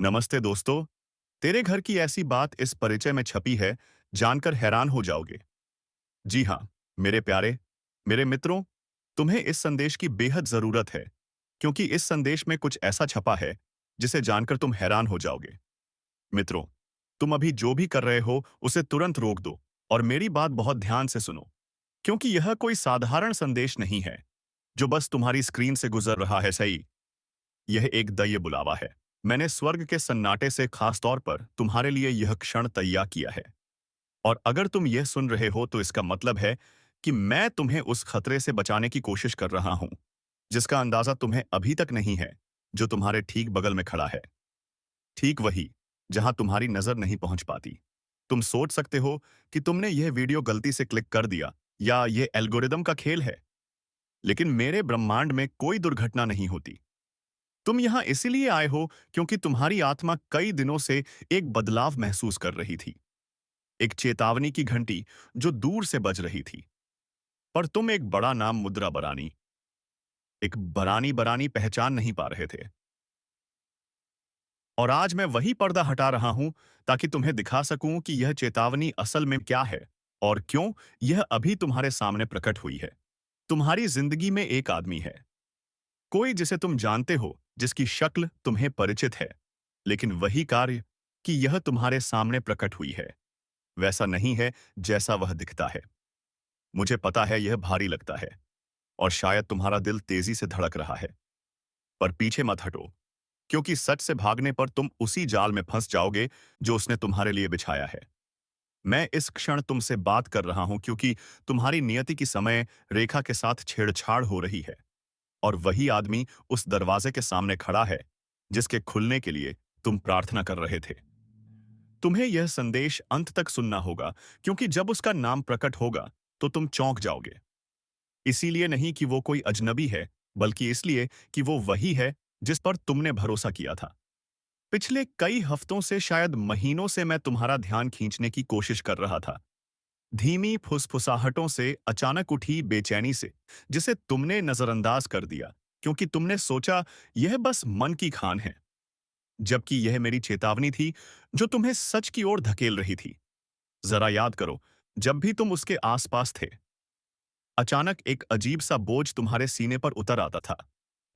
नमस्ते दोस्तों। तेरे घर की ऐसी बात इस परिचय में छपी है, जानकर हैरान हो जाओगे। जी हाँ, मेरे प्यारे, मेरे मित्रों, तुम्हें इस संदेश की बेहद जरूरत है, क्योंकि इस संदेश में कुछ ऐसा छपा है, जिसे जानकर तुम हैरान हो जाओगे। मित्रों, तुम अभी जो भी कर रहे हो, उसे तुरंत रोक दो और मेरी बात बहुत ध्यान से सुनो, क्योंकि यह कोई साधारण संदेश नहीं है, जो बस तुम्हारी स्क्रीन से गुजर रहा है सही। यह एक दैवीय बुलावा है। मैंने स्वर्ग के सन्नाटे से खास तौर पर तुम्हारे लिए यह क्षण तैयार किया है। और अगर तुम यह सुन रहे हो तो इसका मतलब है कि मैं तुम्हें उस खतरे से बचाने की कोशिश कर रहा हूं, जिसका अंदाजा तुम्हें अभी तक नहीं है, जो तुम्हारे ठीक बगल में खड़ा है। ठीक वही, जहां तुम्हारी नजर नहीं पहुंच पाती। तुम सोच सकते हो कि तुमने यह वीडियो गलती से क्लिक कर दिया या यह एल्गोरिदम का खेल है, लेकिन मेरे ब्रह्मांड में कोई दुर्घटना नहीं होती। तुम यहां इसीलिए आए हो क्योंकि तुम्हारी आत्मा कई दिनों से एक बदलाव महसूस कर रही थी। एक चेतावनी की घंटी जो दूर से बज रही थी। पर तुम एक बड़ा नाम मुद्रा बरानी, एक बरानी बरानी पहचान नहीं पा रहे थे। और आज मैं वही पर्दा हटा रहा हूं ताकि तुम्हें दिखा सकूं कि यह चेतावनी असल में क्या है और क्यों यह अभी तुम्हारे सामने प्रकट हुई है। तुम्हारी जिंदगी में एक आदमी है, कोई जिसे तुम जानते हो, जिसकी शक्ल तुम्हें परिचित है, लेकिन वही कार्य कि यह तुम्हारे सामने प्रकट हुई है, वैसा नहीं है जैसा वह दिखता है। मुझे पता है यह भारी लगता है और शायद तुम्हारा दिल तेजी से धड़क रहा है, पर पीछे मत हटो, क्योंकि सच से भागने पर तुम उसी जाल में फंस जाओगे जो उसने तुम्हारे लिए बिछाया है। मैं इस क्षण तुमसे बात कर रहा हूं क्योंकि तुम्हारी नियति की समय रेखा के साथ छेड़छाड़ हो रही है, और वही आदमी उस दरवाजे के सामने खड़ा है, जिसके खुलने के लिए तुम प्रार्थना कर रहे थे। तुम्हें यह संदेश अंत तक सुनना होगा, क्योंकि जब उसका नाम प्रकट होगा तो तुम चौंक जाओगे। इसीलिए नहीं कि वो कोई अजनबी है, बल्कि इसलिए कि वो वही है जिस पर तुमने भरोसा किया था। पिछले कई हफ्तों से, शायद महीनों से, मैं तुम्हारा ध्यान खींचने की कोशिश कर रहा था। धीमी फुसफुसाहटों से, अचानक उठी बेचैनी से, जिसे तुमने नजरअंदाज कर दिया क्योंकि तुमने सोचा यह बस मन की खान है, जबकि यह मेरी चेतावनी थी जो तुम्हें सच की ओर धकेल रही थी। जरा याद करो, जब भी तुम उसके आसपास थे, अचानक एक अजीब सा बोझ तुम्हारे सीने पर उतर आता था।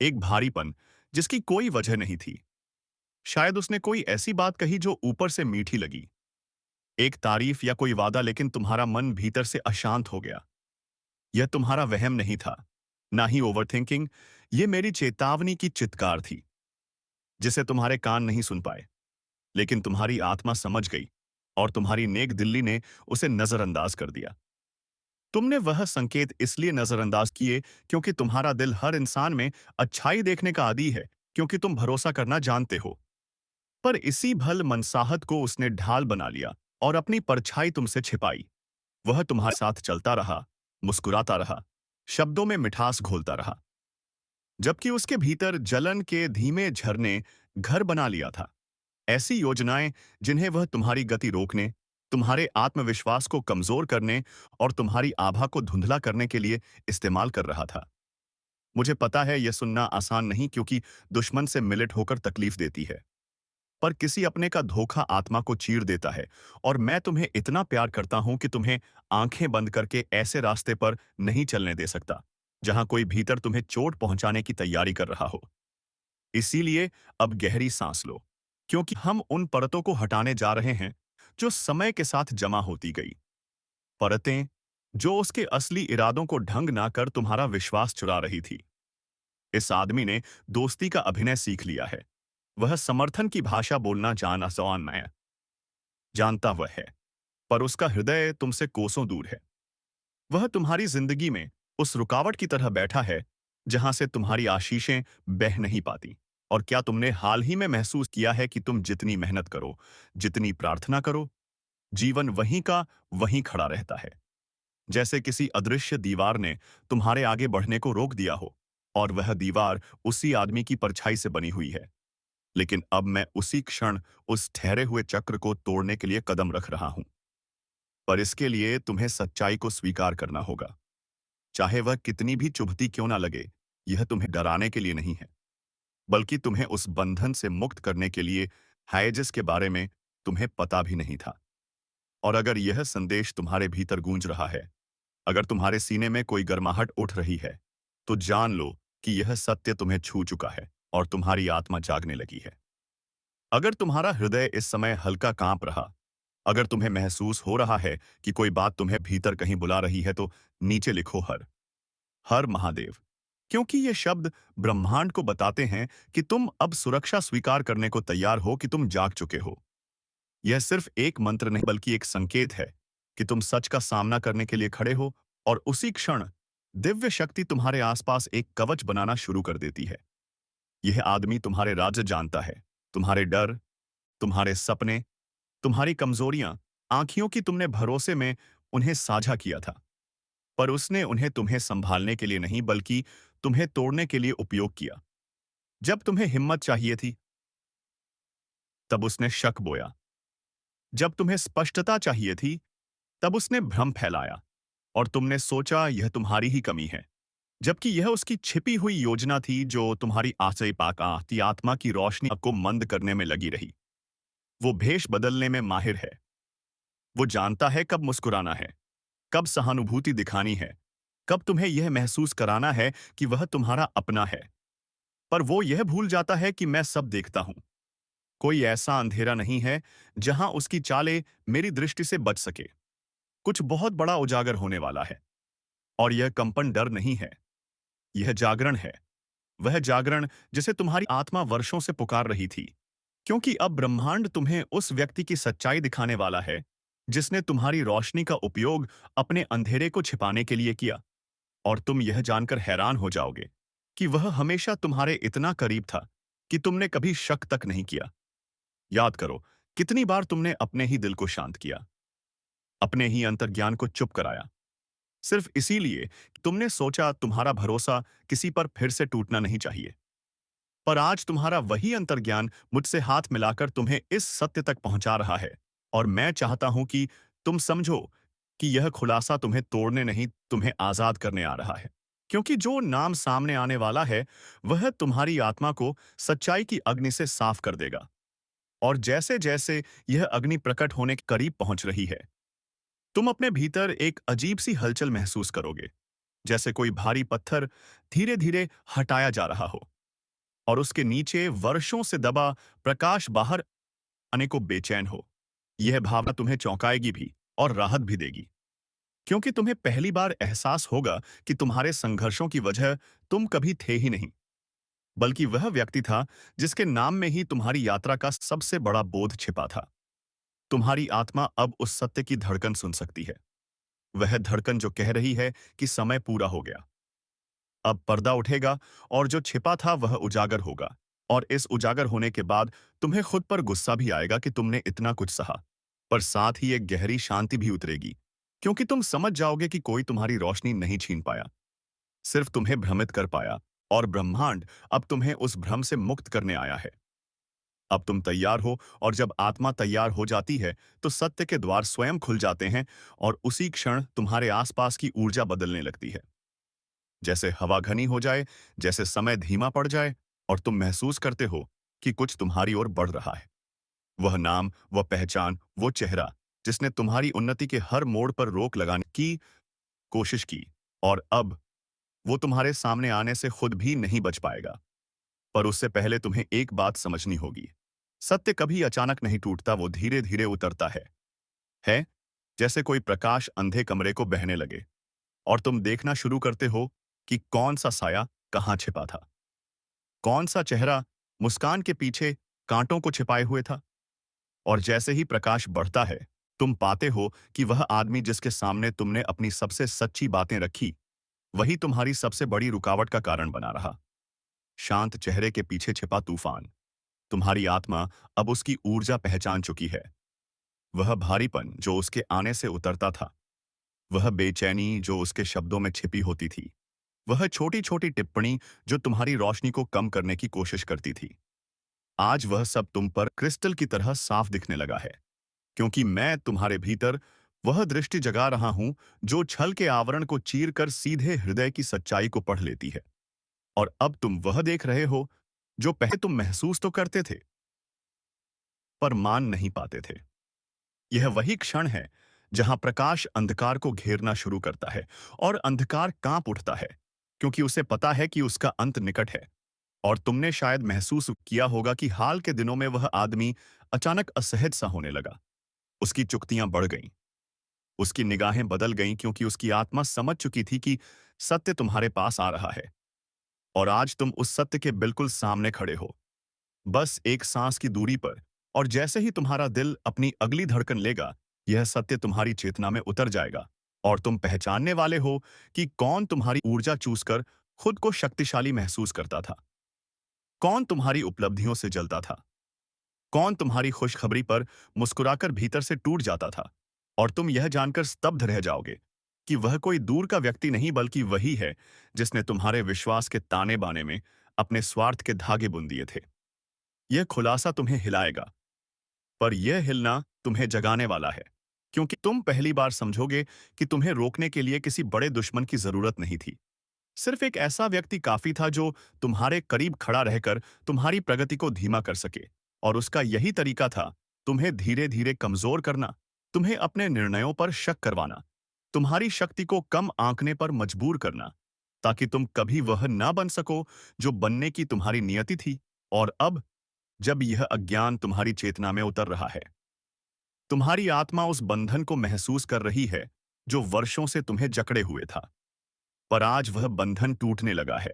एक भारीपन जिसकी कोई वजह नहीं थी। शायद उसने कोई ऐसी बात कही जो ऊपर से मीठी लगी, एक तारीफ या कोई वादा, लेकिन तुम्हारा मन भीतर से अशांत हो गया। यह तुम्हारा वहम नहीं था, ना ही ओवरथिंकिंग। यह मेरी चेतावनी की चित्कार थी, जिसे तुम्हारे कान नहीं सुन पाए, लेकिन तुम्हारी आत्मा समझ गई, और तुम्हारी नेक दिल्ली ने उसे नजरअंदाज कर दिया। तुमने वह संकेत इसलिए नजरअंदाज किए क्योंकि तुम्हारा दिल हर इंसान में अच्छाई देखने का आदी है, क्योंकि तुम भरोसा करना जानते हो। पर इसी भल मनसाहत को उसने ढाल बना लिया और अपनी परछाई तुमसे छिपाई। वह तुम्हारे साथ चलता रहा, मुस्कुराता रहा, शब्दों में मिठास घोलता रहा, जबकि उसके भीतर जलन के धीमे झरने घर बना लिया था। ऐसी योजनाएं जिन्हें वह तुम्हारी गति रोकने, तुम्हारे आत्मविश्वास को कमजोर करने और तुम्हारी आभा को धुंधला करने के लिए इस्तेमाल कर रहा था। मुझे पता है यह सुनना आसान नहीं, क्योंकि दुश्मन से मिलिट होकर तकलीफ देती है, पर किसी अपने का धोखा आत्मा को चीर देता है। और मैं तुम्हें इतना प्यार करता हूं कि तुम्हें आंखें बंद करके ऐसे रास्ते पर नहीं चलने दे सकता, जहां कोई भीतर तुम्हें चोट पहुंचाने की तैयारी कर रहा हो। इसीलिए अब गहरी सांस लो, क्योंकि हम उन परतों को हटाने जा रहे हैं जो समय के साथ जमा होती गई। परतें जो उसके असली इरादों को ढंग ना कर तुम्हारा विश्वास चुरा रही थी। इस आदमी ने दोस्ती का अभिनय सीख लिया है। वह समर्थन की भाषा बोलना जानता वह है, पर उसका हृदय तुमसे कोसों दूर है। वह तुम्हारी जिंदगी में उस रुकावट की तरह बैठा है, जहां से तुम्हारी आशीषें बह नहीं पाती। और क्या तुमने हाल ही में महसूस किया है कि तुम जितनी मेहनत करो, जितनी प्रार्थना करो, जीवन वहीं का वहीं खड़ा रहता है, जैसे किसी अदृश्य दीवार ने तुम्हारे आगे बढ़ने को रोक दिया हो, और वह दीवार उसी आदमी की परछाई से बनी हुई है। लेकिन अब मैं उसी क्षण उस ठहरे हुए चक्र को तोड़ने के लिए कदम रख रहा हूं। पर इसके लिए तुम्हें सच्चाई को स्वीकार करना होगा, चाहे वह कितनी भी चुभती क्यों ना लगे। यह तुम्हें डराने के लिए नहीं है, बल्कि तुम्हें उस बंधन से मुक्त करने के लिए है जिसके बारे में तुम्हें पता भी नहीं था। और अगर यह संदेश तुम्हारे भीतर गूंज रहा है, अगर तुम्हारे सीने में कोई गर्माहट उठ रही है, तो जान लो कि यह सत्य तुम्हें छू चुका है और तुम्हारी आत्मा जागने लगी है। अगर तुम्हारा हृदय इस समय हल्का कांप रहा, अगर तुम्हें महसूस हो रहा है कि कोई बात तुम्हें भीतर कहीं बुला रही है, तो नीचे लिखो हर हर महादेव। क्योंकि ये शब्द ब्रह्मांड को बताते हैं कि तुम अब सुरक्षा स्वीकार करने को तैयार हो, कि तुम जाग चुके हो। यह सिर्फ एक मंत्र नहीं, बल्कि एक संकेत है कि तुम सच का सामना करने के लिए खड़े हो, और उसी क्षण दिव्य शक्ति तुम्हारे आसपास एक कवच बनाना शुरू कर देती है। यह आदमी तुम्हारे राज जानता है, तुम्हारे डर, तुम्हारे सपने, तुम्हारी कमजोरियां, आंखियों की तुमने भरोसे में उन्हें साझा किया था। पर उसने उन्हें तुम्हें संभालने के लिए नहीं, बल्कि तुम्हें तोड़ने के लिए उपयोग किया। जब तुम्हें हिम्मत चाहिए थी, तब उसने शक बोया। जब तुम्हें स्पष्टता चाहिए थी, तब उसने भ्रम फैलाया, और तुमने सोचा यह तुम्हारी ही कमी है। जबकि यह उसकी छिपी हुई योजना थी, जो तुम्हारी आशय पाती आत्मा की रोशनी को मंद करने में लगी रही। वो भेष बदलने में माहिर है। वो जानता है कब मुस्कुराना है, कब सहानुभूति दिखानी है, कब तुम्हें यह महसूस कराना है कि वह तुम्हारा अपना है। पर वो यह भूल जाता है कि मैं सब देखता हूं। कोई ऐसा अंधेरा नहीं है जहां उसकी चालें मेरी दृष्टि से बच सके। कुछ बहुत बड़ा उजागर होने वाला है। और यह कंपन डर नहीं है, यह जागरण है। वह जागरण जिसे तुम्हारी आत्मा वर्षों से पुकार रही थी। क्योंकि अब ब्रह्मांड तुम्हें उस व्यक्ति की सच्चाई दिखाने वाला है, जिसने तुम्हारी रोशनी का उपयोग अपने अंधेरे को छिपाने के लिए किया। और तुम यह जानकर हैरान हो जाओगे कि वह हमेशा तुम्हारे इतना करीब था कि तुमने कभी शक तक नहीं किया। याद करो, कितनी बार तुमने अपने ही दिल को शांत किया, अपने ही अंतर्ज्ञान को चुप कराया, सिर्फ इसीलिए कि तुमने सोचा तुम्हारा भरोसा किसी पर फिर से टूटना नहीं चाहिए। पर आज तुम्हारा वही अंतर्ज्ञान मुझसे हाथ मिलाकर तुम्हें इस सत्य तक पहुंचा रहा है। और मैं चाहता हूं कि तुम समझो कि यह खुलासा तुम्हें तोड़ने नहीं, तुम्हें आजाद करने आ रहा है। क्योंकि जो नाम सामने आने वाला है, वह तुम्हारी आत्मा को सच्चाई की अग्नि से साफ कर देगा। और जैसे जैसे यह अग्नि प्रकट होने के करीब पहुंच रही है, तुम अपने भीतर एक अजीब सी हलचल महसूस करोगे, जैसे कोई भारी पत्थर धीरे धीरे हटाया जा रहा हो, और उसके नीचे वर्षों से दबा प्रकाश बाहर आने को बेचैन हो। यह भावना तुम्हें चौंकाएगी भी और राहत भी देगी, क्योंकि तुम्हें पहली बार एहसास होगा कि तुम्हारे संघर्षों की वजह तुम कभी थे ही नहीं, बल्कि वह व्यक्ति था जिसके नाम में ही तुम्हारी यात्रा का सबसे बड़ा बोध छिपा था। तुम्हारी आत्मा अब उस सत्य की धड़कन सुन सकती है, वह धड़कन जो कह रही है कि समय पूरा हो गया। अब पर्दा उठेगा, और जो छिपा था वह उजागर होगा। और इस उजागर होने के बाद तुम्हें खुद पर गुस्सा भी आएगा कि तुमने इतना कुछ सहा, पर साथ ही एक गहरी शांति भी उतरेगी, क्योंकि तुम समझ जाओगे कि कोई तुम्हारी रोशनी नहीं छीन पाया, सिर्फ तुम्हें भ्रमित कर पाया। और ब्रह्मांड अब तुम्हें उस भ्रम से मुक्त करने आया है। अब तुम तैयार हो, और जब आत्मा तैयार हो जाती है, तो सत्य के द्वार स्वयं खुल जाते हैं, और उसी क्षण तुम्हारे आसपास की ऊर्जा बदलने लगती है। जैसे हवा घनी हो जाए, जैसे समय धीमा पड़ जाए, और तुम महसूस करते हो कि कुछ तुम्हारी ओर बढ़ रहा है। वह नाम, वह पहचान, वो चेहरा जिसने तुम्हारी उन्नति के हर मोड़ पर रोक लगाने की कोशिश की, और अब वो तुम्हारे सामने आने से खुद भी नहीं बच पाएगा। पर उससे पहले तुम्हें एक बात समझनी होगी। सत्य कभी अचानक नहीं टूटता, वो धीरे धीरे उतरता है जैसे कोई प्रकाश अंधे कमरे को बहने लगे, और तुम देखना शुरू करते हो कि कौन सा साया कहाँ छिपा था, कौन सा चेहरा मुस्कान के पीछे कांटों को छिपाए हुए था। और जैसे ही प्रकाश बढ़ता है, तुम पाते हो कि वह आदमी जिसके सामने तुमने अपनी सबसे सच्ची बातें रखी, वही तुम्हारी सबसे बड़ी रुकावट का कारण बना रहा। शांत चेहरे के पीछे छिपा तूफान। तुम्हारी आत्मा अब उसकी ऊर्जा पहचान चुकी है। वह भारीपन जो उसके आने से उतरता था, वह बेचैनी जो उसके शब्दों में छिपी होती थी, वह छोटी छोटी टिप्पणी जो तुम्हारी रोशनी को कम करने की कोशिश करती थी, आज वह सब तुम पर क्रिस्टल की तरह साफ दिखने लगा है। क्योंकि मैं तुम्हारे भीतर वह दृष्टि जगा रहा हूं, जो छल के आवरण को चीरकर सीधे हृदय की सच्चाई को पढ़ लेती है। और अब तुम वह देख रहे हो जो पहले तुम महसूस तो करते थे, पर मान नहीं पाते थे। यह वही क्षण है जहां प्रकाश अंधकार को घेरना शुरू करता है और अंधकार कांप उठता है, क्योंकि उसे पता है कि उसका अंत निकट है। और तुमने शायद महसूस किया होगा कि हाल के दिनों में वह आदमी अचानक असहज सा होने लगा। उसकी चुकतियां बढ़ गईं, उसकी निगाहें बदल गईं, क्योंकि उसकी आत्मा समझ चुकी थी कि सत्य तुम्हारे पास आ रहा है। और आज तुम उस सत्य के बिल्कुल सामने खड़े हो, बस एक सांस की दूरी पर। और जैसे ही तुम्हारा दिल अपनी अगली धड़कन लेगा, यह सत्य तुम्हारी चेतना में उतर जाएगा और तुम पहचानने वाले हो कि कौन तुम्हारी ऊर्जा चूसकर खुद को शक्तिशाली महसूस करता था, कौन तुम्हारी उपलब्धियों से जलता था, कौन तुम्हारी खुशखबरी पर मुस्कुराकर भीतर से टूट जाता था। और तुम यह जानकर स्तब्ध रह जाओगे कि वह कोई दूर का व्यक्ति नहीं, बल्कि वही है जिसने तुम्हारे विश्वास के ताने बाने में अपने स्वार्थ के धागे बुन दिए थे। यह खुलासा तुम्हें हिलाएगा, पर यह हिलना तुम्हें जगाने वाला है, क्योंकि तुम पहली बार समझोगे कि तुम्हें रोकने के लिए किसी बड़े दुश्मन की जरूरत नहीं थी। सिर्फ एक ऐसा व्यक्ति काफी था जो तुम्हारे करीब खड़ा रहकर तुम्हारी प्रगति को धीमा कर सके। और उसका यही तरीका था, तुम्हें धीरे धीरे कमजोर करना, तुम्हें अपने निर्णयों पर शक करवाना, तुम्हारी शक्ति को कम आंकने पर मजबूर करना, ताकि तुम कभी वह ना बन सको जो बनने की तुम्हारी नियति थी। और अब जब यह अज्ञान तुम्हारी चेतना में उतर रहा है, तुम्हारी आत्मा उस बंधन को महसूस कर रही है जो वर्षों से तुम्हें जकड़े हुए था। पर आज वह बंधन टूटने लगा है,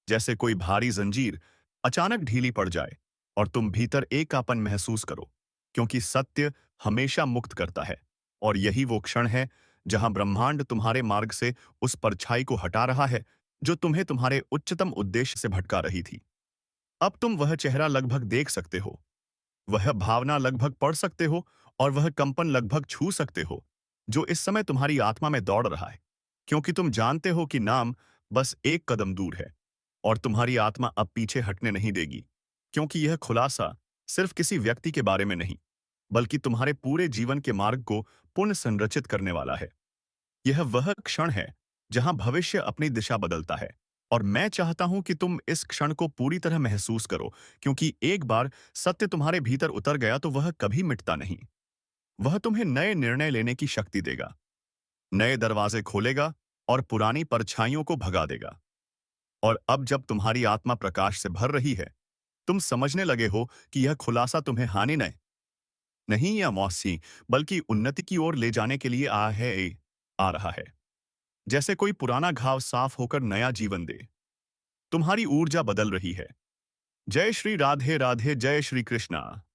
जैसे कोई भारी जंजीर अचानक ढीली पड़ जाए और तुम भीतर एकापन महसूस करो, क्योंकि सत्य हमेशा मुक्त करता है। और यही वो क्षण है जहां ब्रह्मांड तुम्हारे मार्ग से उस परछाई को हटा रहा है जो तुम्हें तुम्हारे उच्चतम उद्देश्य से भटका रही थी। अब तुम वह चेहरा लगभग देख सकते हो, वह भावना लगभग पढ़ सकते हो और वह कंपन लगभग छू सकते हो जो इस समय तुम्हारी आत्मा में दौड़ रहा है, क्योंकि तुम जानते हो कि नाम बस एक कदम दूर है। और तुम्हारी आत्मा अब पीछे हटने नहीं देगी, क्योंकि यह खुलासा सिर्फ किसी व्यक्ति के बारे में नहीं, बल्कि तुम्हारे पूरे जीवन के मार्ग को पुनर्संरचित करने वाला है। यह वह क्षण है जहां भविष्य अपनी दिशा बदलता है। और मैं चाहता हूं कि तुम इस क्षण को पूरी तरह महसूस करो, क्योंकि एक बार सत्य तुम्हारे भीतर उतर गया तो वह कभी मिटता नहीं। वह तुम्हें नए निर्णय लेने की शक्ति देगा, नए दरवाजे खोलेगा और पुरानी परछाइयों को भगा देगा। और अब जब तुम्हारी आत्मा प्रकाश से भर रही है, तुम समझने लगे हो कि यह खुलासा तुम्हें हानि नहीं नहीं या मौसी, बल्कि उन्नति की ओर ले जाने के लिए आ रहा है। जैसे कोई पुराना घाव साफ होकर नया जीवन दे, तुम्हारी ऊर्जा बदल रही है। जय श्री राधे राधे, जय श्री कृष्णा।